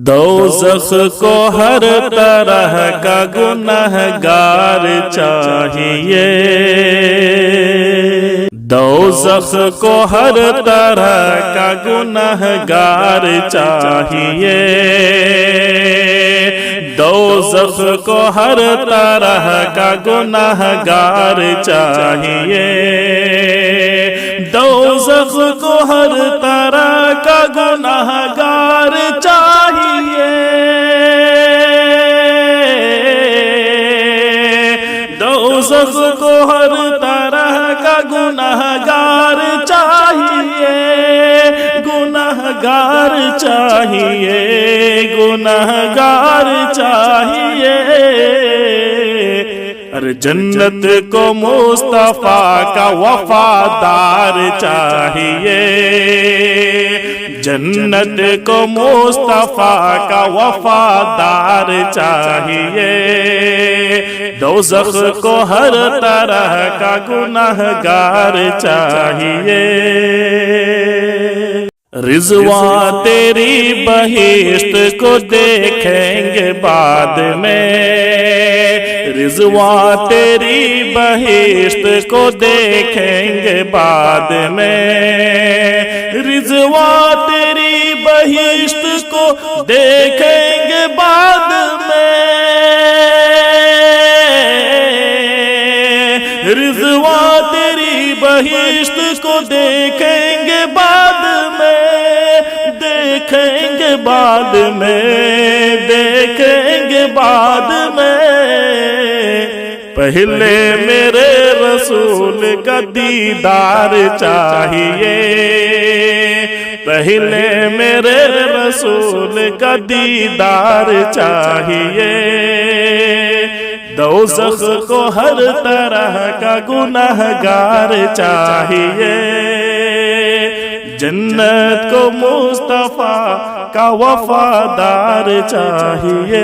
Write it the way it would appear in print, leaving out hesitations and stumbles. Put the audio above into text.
دوزخ کو ہر طرح کا گنہگار چاہیے، دوزخ کو ہر طرح کا گنہگار چاہیے، دوزخ کو ہر طرح کا گنہگار چاہیے، دوزخ کو ہر طرح کا گنہگار چاہیے، دوزخ کو ہر طرح کا گنہگار چاہیے، گنہگار چاہیے، گنہگار چاہیے۔ ارے جنت کو مصطفیٰ کا وفادار چاہیے، جنت کو مصطفیٰ کا وفادار چاہیے، دوزخ کو ہر طرح کا گنہگار چاہیے۔ رضوان تیری بہشت کو دیکھیں گے بعد میں، رضوان تیری بہشت کو دیکھیں گے بعد میں، رضوان تیری بہشت کو دیکھیں گے بعد میں، رضوان تیری بہشت کو دیکھیں گے بعد میں، دیکھیں گے بعد میں، دیکھیں گے بعد میں۔ پہلے میرے رسول کا دیدار چاہیے، پہلے میرے رسول کا دیدار چاہیے، دوزخ کو ہر طرح کا گنہگار چاہیے، جنت کو مصطفیٰ کا وفادار چاہیے۔